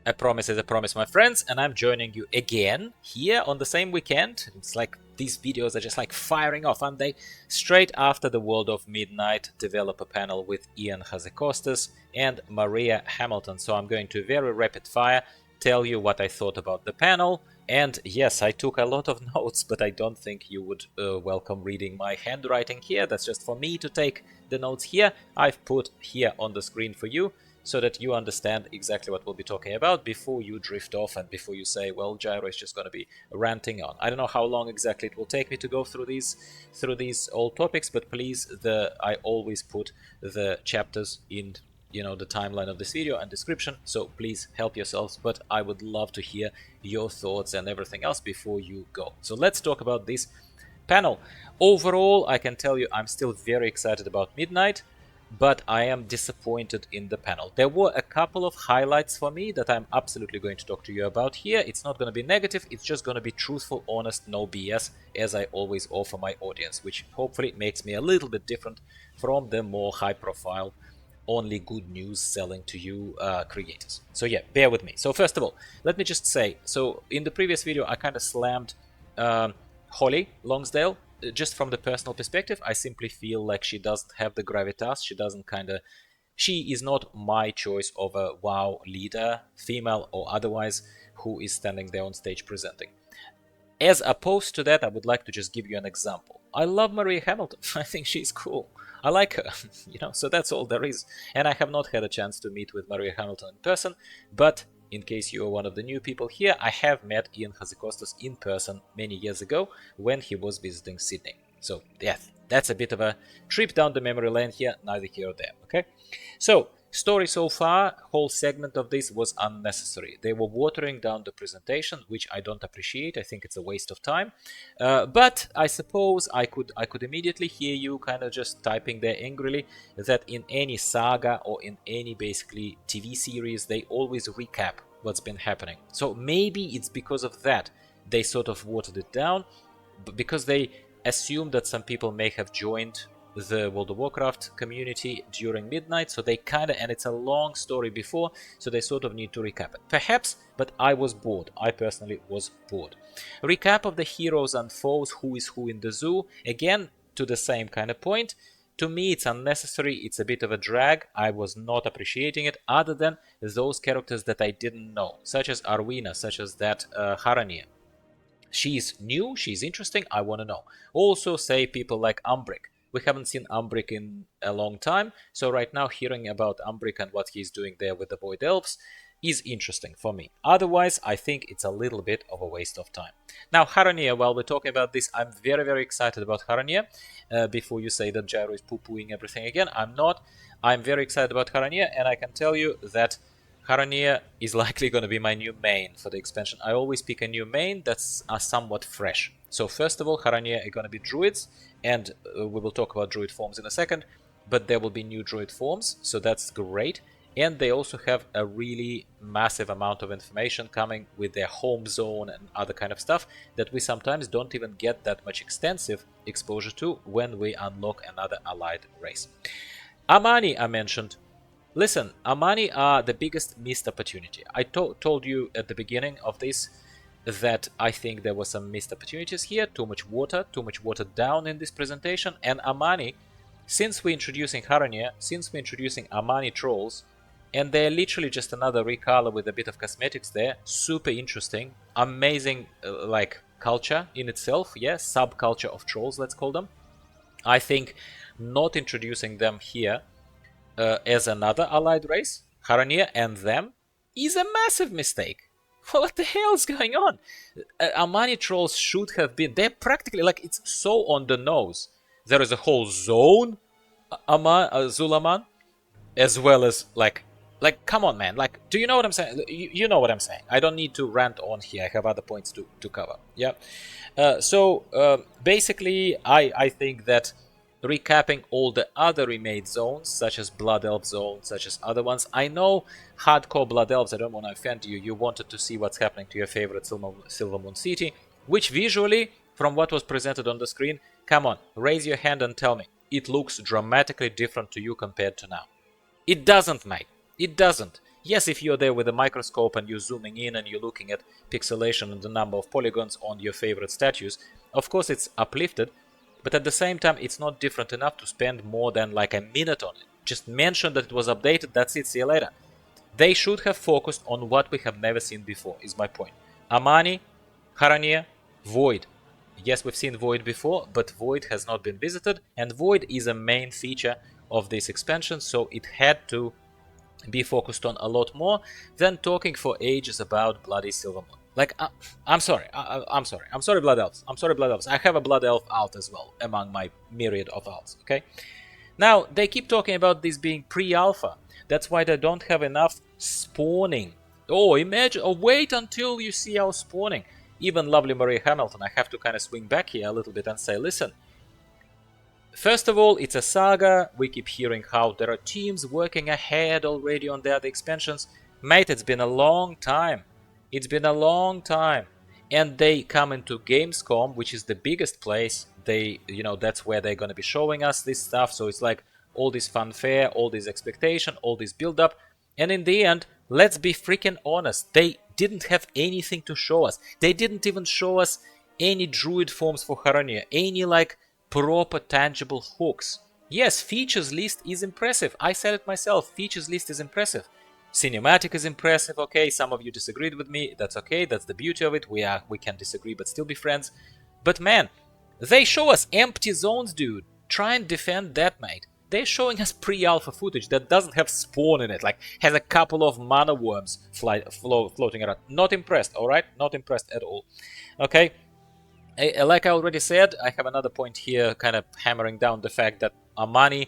A promise is a promise, my friends, and I'm joining you again here on the same weekend. It's like these videos are just like firing off, aren't they? Straight after the World of Midnight developer panel with Ian Hazekostas and Maria Hamilton. So I'm going to very rapid fire tell you what I thought about the panel. And yes, I took a lot of notes, but I don't think you would welcome reading my handwriting here. That's just for me to take the notes here. I've put here on the screen for you, so that you understand exactly what we'll be talking about before you drift off and before you say, well, Gyro is just going to be ranting on. I don't know how long exactly it will take me to go through these old topics, but please, I always put the chapters in the timeline of this video and description, so please help yourselves, but I would love to hear your thoughts and everything else before you go. So let's talk about this panel. Overall, I can tell you I'm still very excited about Midnight, but I am disappointed in the panel. There were a couple of highlights for me that I'm absolutely going to talk to you about here. It's not going to be negative, it's just going to be truthful, honest, no BS, as I always offer my audience, which hopefully makes me a little bit different from the more high-profile, only good news selling to you creators. So yeah, bear with me. So first of all, let me just say, so in the previous video I kind of slammed Holly Longsdale. Just from the personal perspective, I simply feel like she doesn't have the gravitas. She is not my choice of a WoW leader, female or otherwise, who is standing there on stage presenting. As opposed to that, I would like to just give you an example. I love Maria Hamilton. I think she's cool. I like her, so that's all there is. And I have not had a chance to meet with Maria Hamilton in person, but in case you are one of the new people here, I have met Ian Hazekostas in person many years ago when he was visiting Sydney. So yeah, that's a bit of a trip down the memory lane here, neither here or there, okay? So, story so far, whole segment of this was unnecessary. They were watering down the presentation, which I don't appreciate. I think it's a waste of time. But I suppose I could immediately hear you kind of just typing there angrily that in any saga or in any basically TV series, they always recap what's been happening. So maybe it's because of that they sort of watered it down, because they assume that some people may have joined the World of Warcraft community during Midnight, so they and it's a long story before, so they sort of need to recap it. Perhaps, but I was bored. I personally was bored. Recap of the heroes and foes, who is who in the zoo, again, to the same kind of point. To me, it's unnecessary, it's a bit of a drag, I was not appreciating it, other than those characters that I didn't know, such as Arwina, such as that Haranir. She's new, she's interesting, I want to know. Also, say people like Umbric. We haven't seen Umbric in a long time, so right now hearing about Umbric and what he's doing there with the Void Elves is interesting for me. Otherwise, I think it's a little bit of a waste of time. Now, Haranir, while we're talking about this, I'm very, very excited about Haranir. Before you say that Gyro is poo-pooing everything again, I'm not. I'm very excited about Haranir, and I can tell you that Haranir is likely going to be my new main for the expansion. I always pick a new main that's somewhat fresh. So first of all, Haranir are going to be druids, and we will talk about druid forms in a second, but there will be new druid forms, so that's great. And they also have a really massive amount of information coming with their home zone and other kind of stuff that we sometimes don't even get that much extensive exposure to when we unlock another allied race. Amani, I mentioned. Listen, Amani are the biggest missed opportunity. I told you at the beginning of this that I think there were some missed opportunities here, too much watered down in this presentation, and Amani, since we're introducing Haranir, since we're introducing Amani Trolls, and they're literally just another recolor with a bit of cosmetics there, super interesting, amazing like culture in itself, yeah, subculture of trolls, let's call them. I think not introducing them here as another allied race, Haranir and them, is a massive mistake. What the hell is going on? Amani Trolls should have been, they're practically, like, it's so on the nose. There is a whole zone, Zulaman, as well as, like, come on, man, like, do you know what I'm saying? You know what I'm saying. I don't need to rant on here, I have other points to cover, yeah? Basically, I think that recapping all the other remade zones, such as Blood Elf zone, such as other ones. I know hardcore Blood Elves, I don't want to offend you, you wanted to see what's happening to your favorite Silvermoon City, which visually, from what was presented on the screen, come on, raise your hand and tell me, it looks dramatically different to you compared to now. It doesn't, mate. It doesn't. Yes, if you're there with a microscope and you're zooming in and you're looking at pixelation and the number of polygons on your favorite statues, of course it's uplifted, but at the same time it's not different enough to spend more than like a minute on it. Just mention that it was updated, that's it, see you later. They should have focused on what we have never seen before, is my point. Amani, Haranir, Void. Yes, we've seen Void before, but Void has not been visited, and Void is a main feature of this expansion, so it had to be focused on a lot more than talking for ages about Bloody Silvermoon. Like, I'm sorry, I'm sorry, Blood Elves. I'm sorry, Blood Elves. I have a Blood Elf alt as well among my myriad of alts, okay? Now, they keep talking about this being pre-alpha. That's why they don't have enough spawning. Oh, imagine, oh, wait until you see our spawning. Even lovely Maria Hamilton, I have to kind of swing back here a little bit and say, listen, first of all, it's a saga. We keep hearing how there are teams working ahead already on the other expansions. Mate, it's been a long time. It's been a long time. And they come into Gamescom, which is the biggest place. They, you know, that's where they're going to be showing us this stuff. So it's like all this fanfare, all this expectation, all this build-up. And in the end, let's be freaking honest. They didn't have anything to show us. They didn't even show us any druid forms for Haranir. Any, like, proper tangible hooks. Yes, features list is impressive. I said it myself. Features list is impressive. Cinematic is impressive. Okay, some of you disagreed with me. That's okay. That's the beauty of it. We can disagree but still be friends. But man, they show us empty zones, dude. Try and defend that, mate. They're showing us pre-alpha footage that doesn't have spawn in it, like has a couple of mana worms floating around. Not impressed, alright? Not impressed at all. Okay? Like I already said, I have another point here kind of hammering down the fact that Amani,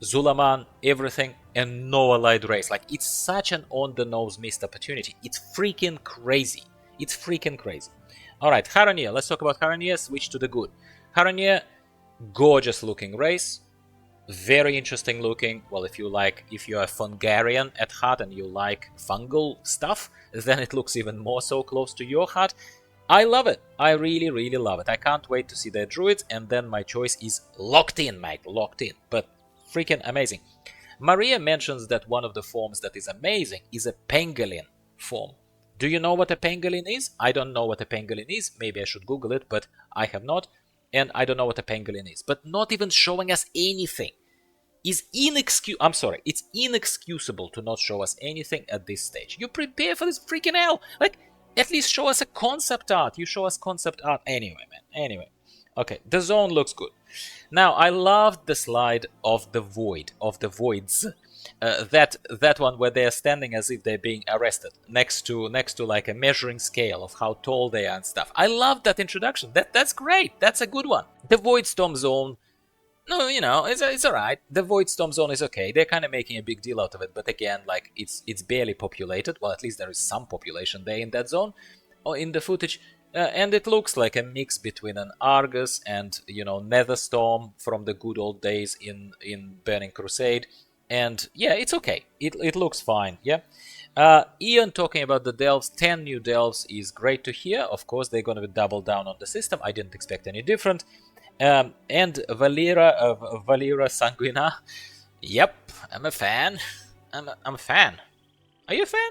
Zulaman, everything, and no allied race. Like, it's such an on-the-nose missed opportunity. It's freaking crazy. It's freaking crazy. Alright, Haranir. Let's talk about Haranir. Switch to the good. Haranir, gorgeous looking race. Very interesting looking. Well, if you're a Fungarian at heart and you like fungal stuff, then it looks even more so close to your heart. I love it. I really, really love it. I can't wait to see their druids, and then my choice is locked in, mate. Locked in. But freaking amazing. Maria mentions that one of the forms that is amazing is a pangolin form. Do you know what a pangolin is? I don't know what a pangolin is. Maybe I should Google it, but I have not. And I don't know what a pangolin is. But not even showing us anything is I'm sorry, it's inexcusable to not show us anything at this stage. You prepare for this freaking hell. Like, at least show us a concept art. You show us concept art anyway, man. Anyway. Okay, the zone looks good. Now, I loved the slide of the void, of the voids. That one where they're standing as if they're being arrested next to like a measuring scale of how tall they are and stuff. I loved that introduction. That's great. That's a good one. The Void Storm Zone, no, you know, it's alright. The Void Storm Zone is okay. They're kind of making a big deal out of it, but again, like, it's barely populated. Well, at least there is some population there in that zone, or in the footage. And it looks like a mix between an Argus and, you know, Netherstorm from the good old days in Burning Crusade. And yeah, it's okay. It looks fine, yeah. Ian talking about the delves, 10 new delves is great to hear. Of course, they're going to double down on the system. I didn't expect any different. And Valera Sanguina. Yep, I'm a fan. I'm a fan. Are you a fan?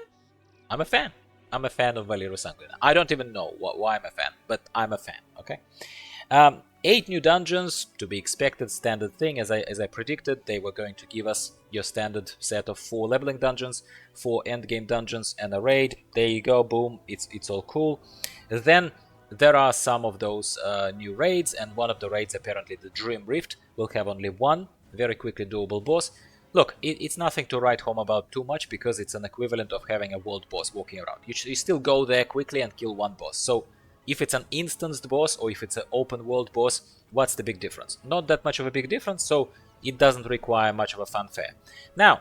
I'm a fan. I'm a fan of Valera Sanguina. I don't even know why I'm a fan, but I'm a fan, okay? 8 new dungeons, to be expected, standard thing. As I predicted, they were going to give us your standard set of 4 leveling dungeons, 4 endgame dungeons, and a raid. There you go, boom, it's all cool. Then there are some of those new raids, and one of the raids, apparently the Dream Rift, will have only one very quickly doable boss. Look, it's nothing to write home about too much, because it's an equivalent of having a world boss walking around. You still go there quickly and kill one boss. So if it's an instanced boss or if it's an open world boss, what's the big difference? Not that much of a big difference, so it doesn't require much of a fanfare. Now,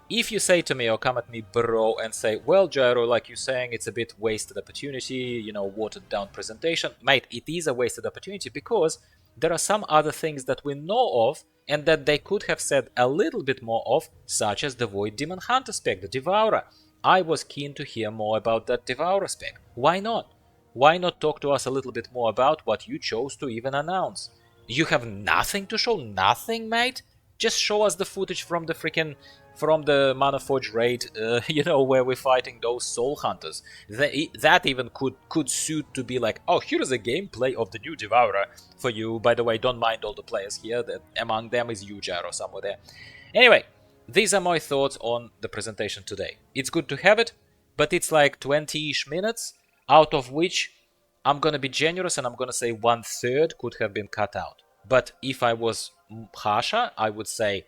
if you say to me or come at me, bro, and say, well, Gyro, like you're saying, it's a bit wasted opportunity, you know, watered down presentation. Mate, it is a wasted opportunity because there are some other things that we know of and that they could have said a little bit more of, such as the Void Demon Hunter spec, the Devourer. I was keen to hear more about that Devourer spec. Why not? Why not talk to us a little bit more about what you chose to even announce? You have nothing to show? Nothing, mate? Just show us the footage from the freaking from the Manaforge raid, you know, where we're fighting those soul hunters. That even could suit to be like, oh, here is a gameplay of the new Devourer for you. By the way, don't mind all the players here. That among them is Ujar or somewhere there. Anyway, these are my thoughts on the presentation today. It's good to have it, but it's like 20-ish minutes, out of which I'm gonna be generous and I'm gonna say 1/3 could have been cut out. But if I was harsher, I would say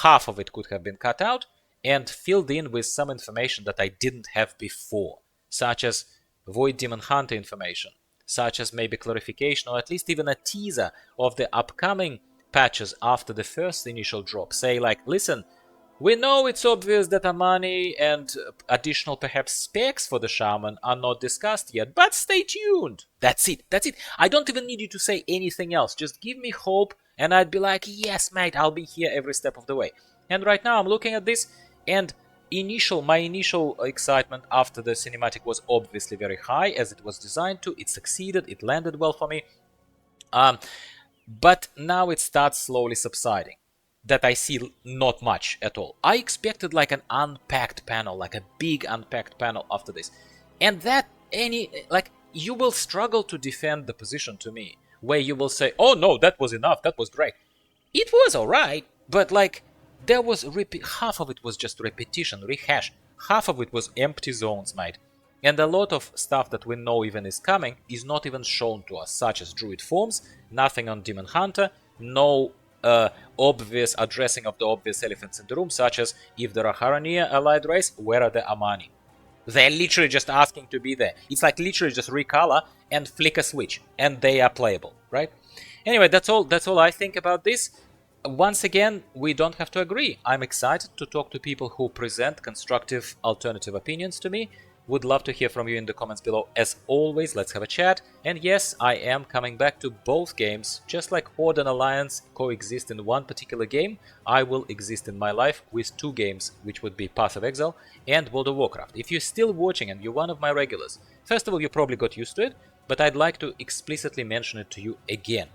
half of it could have been cut out and filled in with some information that I didn't have before, such as Void Demon Hunter information, such as maybe clarification or at least even a teaser of the upcoming patches after the first initial drop. Say like, listen, we know it's obvious that Amani and additional perhaps specs for the Shaman are not discussed yet, but stay tuned. That's it, that's it. I don't even need you to say anything else. Just give me hope and I'd be like, yes mate, I'll be here every step of the way. And right now I'm looking at this and my initial excitement after the cinematic was obviously very high, as it was designed to. It succeeded, it landed well for me. But now it starts slowly subsiding. That I see not much at all. I expected like an unpacked panel, like a big unpacked panel after this. And that you will struggle to defend the position to me, where you will say, oh no, that was enough, that was great. It was alright, but like there was half of it was just repetition, rehash. Half of it was empty zones, mate. And a lot of stuff that we know even is coming is not even shown to us, such as Druid forms, nothing on Demon Hunter, no obvious addressing of the obvious elephants in the room, such as if there are Haranir allied race, where are the Amani? They're literally just asking to be there. It's like literally just recolor and flick a switch, and they are playable, right? Anyway, that's all I think about this. Once again, we don't have to agree. I'm excited to talk to people who present constructive alternative opinions to me. Would love to hear from you in the comments below. As always, let's have a chat. And yes, I am coming back to both games. Just like Horde and Alliance coexist in one particular game, I will exist in my life with two games, which would be Path of Exile and World of Warcraft. If you're still watching and you're one of my regulars, first of all, you probably got used to it, but I'd like to explicitly mention it to you again.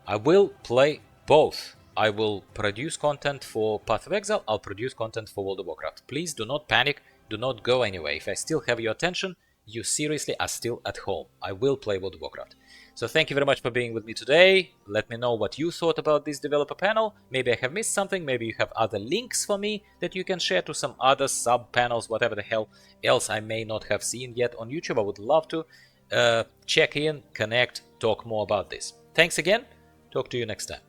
I will play both. I will produce content for Path of Exile, I'll produce content for World of Warcraft. Please do not panic. Do not go anywhere. If I still have your attention, you seriously are still at home. I will play World of Warcraft. So thank you very much for being with me today. Let me know what you thought about this developer panel. Maybe I have missed something. Maybe you have other links for me that you can share to some other sub-panels, whatever the hell else I may not have seen yet on YouTube. I would love to check in, connect, talk more about this. Thanks again. Talk to you next time.